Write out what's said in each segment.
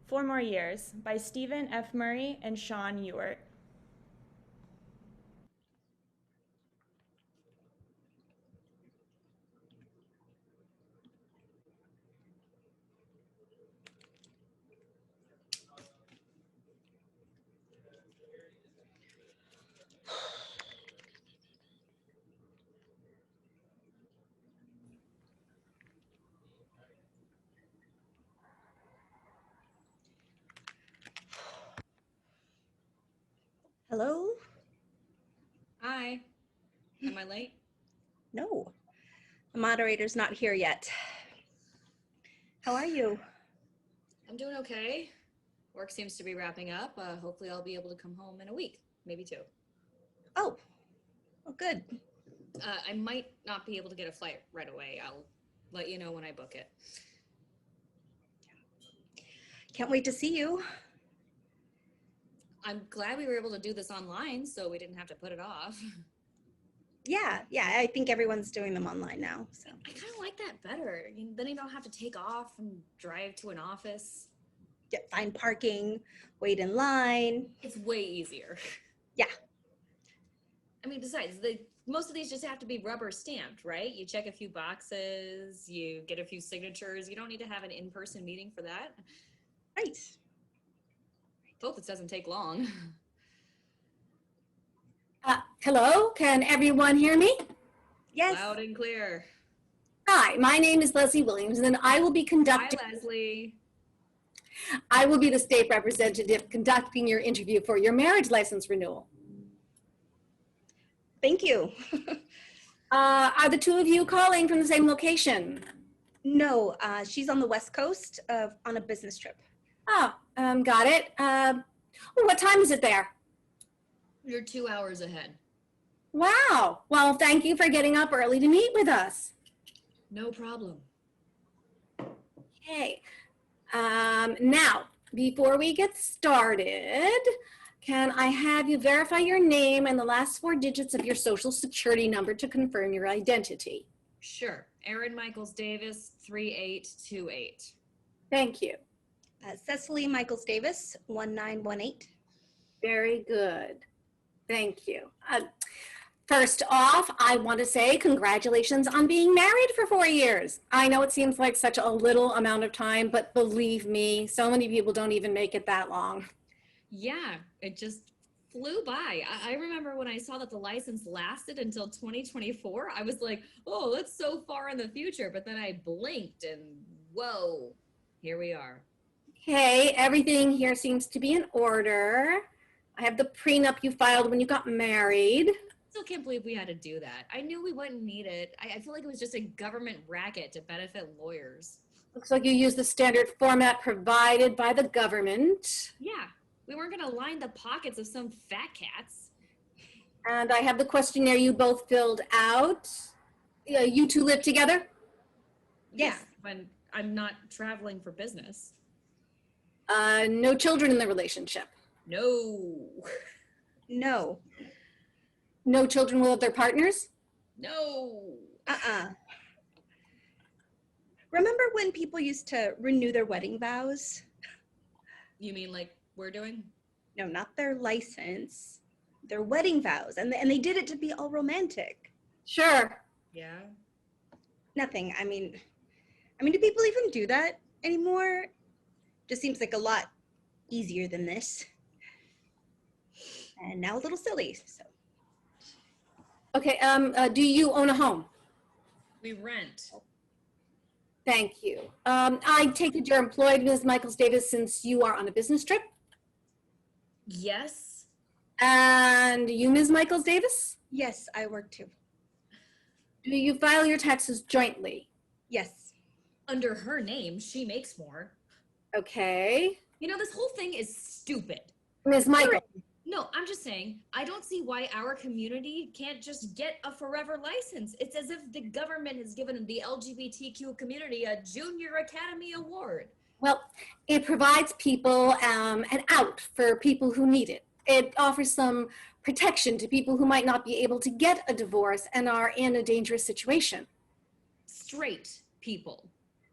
4 More Years by Stephen F. Murray and Sean Ewert. Hello? Hi. Am I late? No, the moderator's not here yet. How are you? I'm doing okay. Work seems to be wrapping up. Hopefully I'll be able to come home in a week, maybe two. Oh, good. I might not be able to get a flight right away. I'll let you know when I book it. Can't wait to see you. I'm glad we were able to do this online so we didn't have to put it off. Yeah, I think everyone's doing them online now. So I kind of like that better. Then you don't have to take off and drive to an office. yeah, find parking, wait in line. It's way easier. Yeah. I mean, besides, most of these just have to be rubber stamped, right? You check a few boxes, you get a few signatures. You don't need to have an in-person meeting for that. Right. Hope it doesn't take long. Hello, can everyone hear me? Yes. Loud and clear. Hi, my name is Leslie Williams, and I will be conducting. Hi, Leslie. I will be the state representative conducting your interview for your marriage license renewal. Thank you. Are the two of you calling from the same location? No, she's on the West Coast on a business trip. Oh, got it. What time is it there? You're 2 hours ahead. Wow. Well, thank you for getting up early to meet with us. No problem. Okay. Now, before we get started, can I have you verify your name and the last 4 digits of your social security number to confirm your identity? Sure. Erin Michaels Davis, 3828. Thank you. Cecily Michaels Davis, 1918. Very good. Thank you. First off, I want to say congratulations on being married for 4 years. I know it seems like such a little amount of time, but believe me, so many people don't even make it that long. Yeah, it just flew by. I remember when I saw that the license lasted until 2024, I was like, oh, that's so far in the future. But then I blinked and whoa, here we are. Okay, everything here seems to be in order. I have the prenup you filed when you got married. Still can't believe we had to do that. I knew we wouldn't need it. I feel like it was just a government racket to benefit lawyers. Looks like you used the standard format provided by the government. Yeah, we weren't going to line the pockets of some fat cats. And I have the questionnaire you both filled out. You two live together? Yes. Yeah, when I'm not traveling for business. No children in the relationship? No. No. No children with their partners? No. Remember when people used to renew their wedding vows? You mean like we're doing? No, not their license, their wedding vows. And they did it to be all romantic. Sure. Yeah. Nothing. I mean, do people even do that anymore? Just seems like a lot easier than this. And now a little silly, so. Okay, do you own a home? We rent. Thank you. I take it you're employed, Ms. Michaels Davis, since you are on a business trip? Yes. And you, Ms. Michaels Davis? Yes, I work too. Do you file your taxes jointly? Yes. Under her name, she makes more. Okay. You know, this whole thing is stupid. Ms. Michaels. No, I'm just saying, I don't see why our community can't just get a forever license. It's as if the government has given the LGBTQ community a Junior Academy Award. Well, it provides people an out for people who need it. It offers some protection to people who might not be able to get a divorce and are in a dangerous situation. Straight people.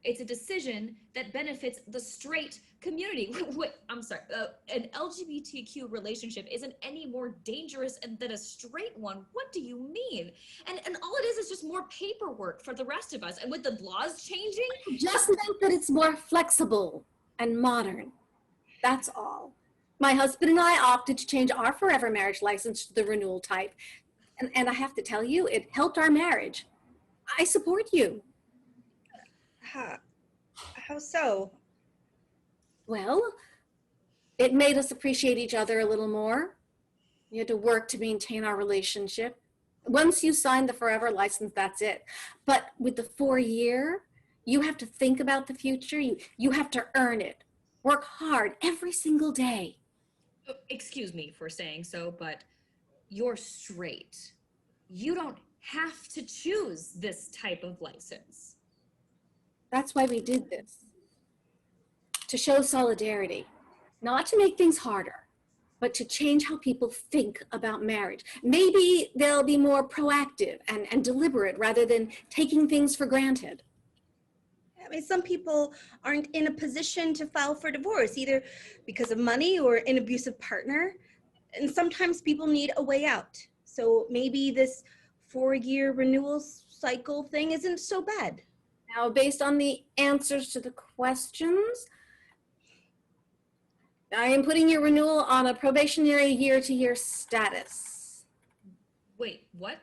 It's a decision that benefits the straight community. Wait, I'm sorry. An LGBTQ relationship isn't any more dangerous than a straight one. What do you mean? And all it is just more paperwork for the rest of us. And with the laws changing, Just meant that it's more flexible and modern. That's all. My husband and I opted to change our forever marriage license to the renewal type. And I have to tell you, it helped our marriage. I support you. How so? Well, it made us appreciate each other a little more. We had to work to maintain our relationship. Once you sign the forever license, that's it. But with the 4-year, you have to think about the future. You have to earn it. Work hard every single day. excuse me for saying so, but you're straight. You don't have to choose this type of license. That's why we did this. To show solidarity, not to make things harder, but to change how people think about marriage. Maybe they'll be more proactive and deliberate rather than taking things for granted. I mean, some people aren't in a position to file for divorce, either because of money or an abusive partner. And sometimes people need a way out. So maybe this 4-year renewal cycle thing isn't so bad. Now, based on the answers to the questions, I am putting your renewal on a probationary year-to-year status. Wait, what?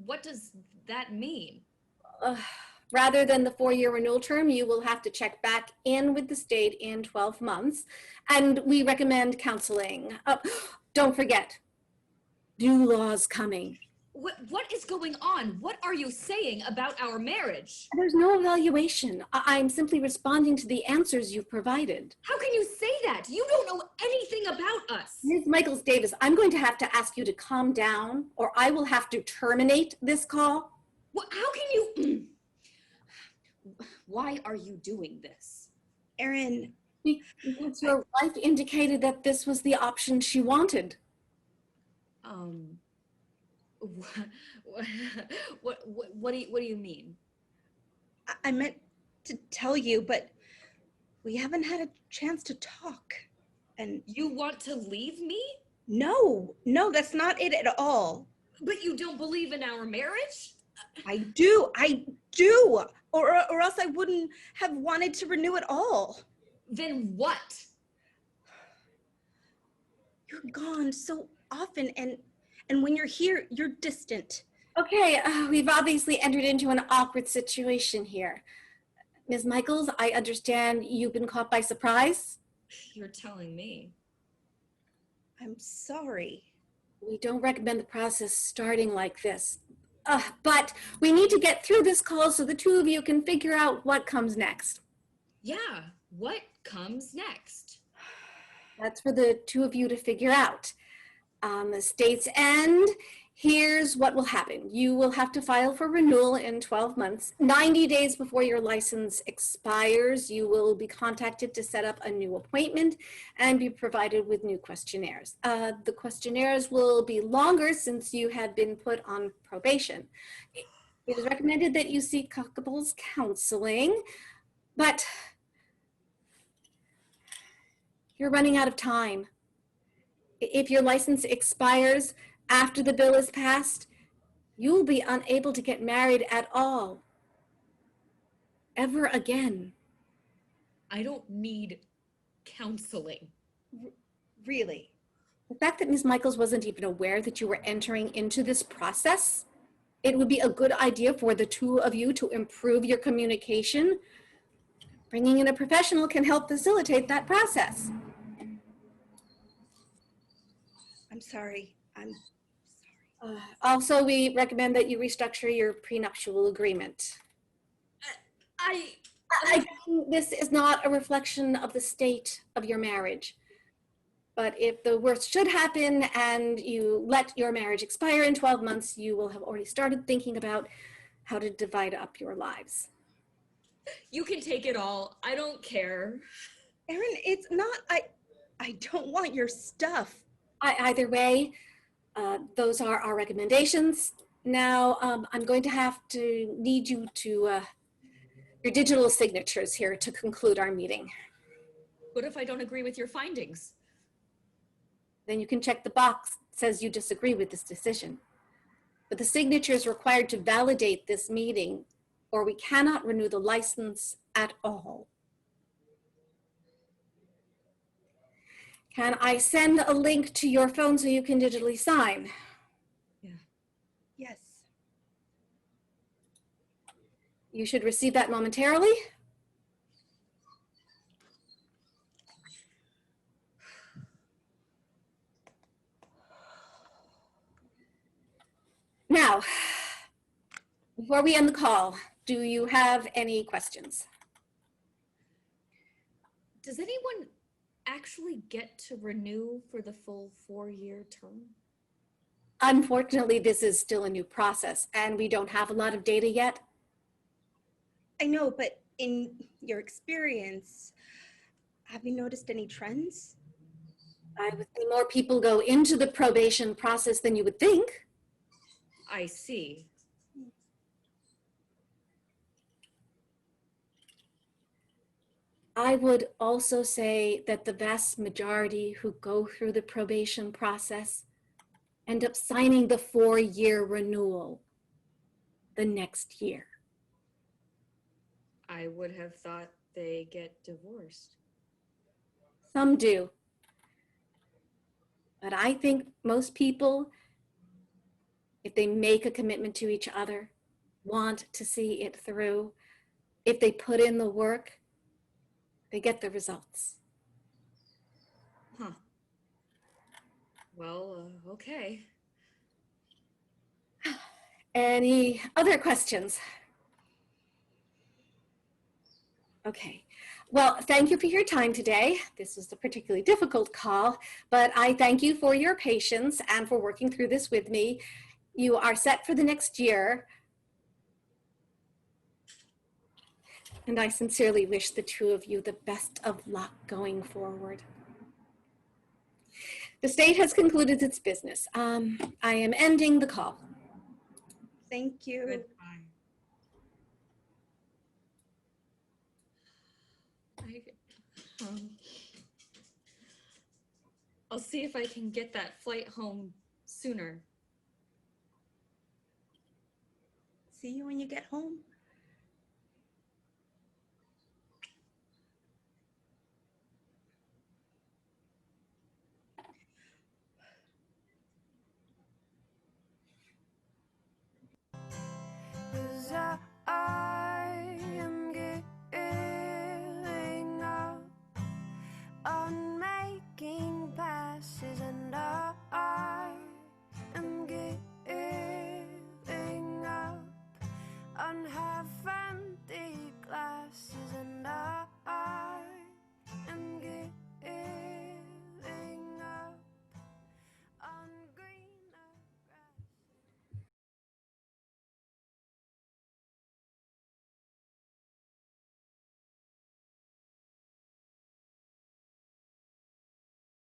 What does that mean? Rather than the 4-year renewal term, you will have to check back in with the state in 12 months. And we recommend counseling. Don't forget, new laws coming. What is going on? What are you saying about our marriage? There's no evaluation. I'm simply responding to the answers you've provided. How can you say that? You don't know anything about us. Ms. Michaels Davis, I'm going to have to ask you to calm down, or I will have to terminate this call. How can you? Why are you doing this? Erin. Because your wife indicated that this was the option she wanted. What do you mean? I meant to tell you, but we haven't had a chance to talk. And You want to leave me? no, that's not it at all. But you don't believe in our marriage? I do. Or else I wouldn't have wanted to renew at all. Then what? You're gone so often, and when you're here, you're distant. Okay, we've obviously entered into an awkward situation here. Ms. Michaels, I understand you've been caught by surprise. You're telling me. I'm sorry. We don't recommend the process starting like this. But we need to get through this call so the two of you can figure out what comes next. Yeah, what comes next? That's for the two of you to figure out. On the state's end, here's what will happen. You will have to file for renewal in 12 months. 90 days before your license expires, you will be contacted to set up a new appointment and be provided with new questionnaires. The questionnaires will be longer since you have been put on probation. It is recommended that you seek couples counseling, but you're running out of time. If your license expires after the bill is passed, you'll be unable to get married at all. Ever again. I don't need counseling. Really? The fact that Ms. Michaels wasn't even aware that you were entering into this process, it would be a good idea for the two of you to improve your communication. Bringing in a professional can help facilitate that process. I'm sorry. Also, we recommend that you restructure your prenuptial agreement. This is not a reflection of the state of your marriage. But if the worst should happen and you let your marriage expire in 12 months, you will have already started thinking about how to divide up your lives. You can take it all. I don't care. Erin, it's not, I don't want your stuff. Either way, those are our recommendations. Now, I'm going to have to need you to your digital signatures here to conclude our meeting. What if I don't agree with your findings? Then you can check the box that says you disagree with this decision. But the signature is required to validate this meeting, or we cannot renew the license at all. Can I send a link to your phone so you can digitally sign? Yeah. Yes. You should receive that momentarily. Now, before we end the call, do you have any questions? Does anyone actually get to renew for the full 4-year term? Unfortunately, this is still a new process and we don't have a lot of data yet. I know, but in your experience, have you noticed any trends? I would say more people go into the probation process than you would think. I see. I would also say that the vast majority who go through the probation process end up signing the 4-year renewal the next year. I would have thought they get divorced. Some do. But I think most people, if they make a commitment to each other, want to see it through. If they put in the work, they get the results. Huh. Well, okay. Any other questions? Okay. Well, thank you for your time today. This was a particularly difficult call, but I thank you for your patience and for working through this with me. You are set for the next year. And I sincerely wish the two of you the best of luck going forward. The state has concluded its business. I am ending the call. Thank you. Goodbye. I'll see if I can get that flight home sooner. See you when you get home.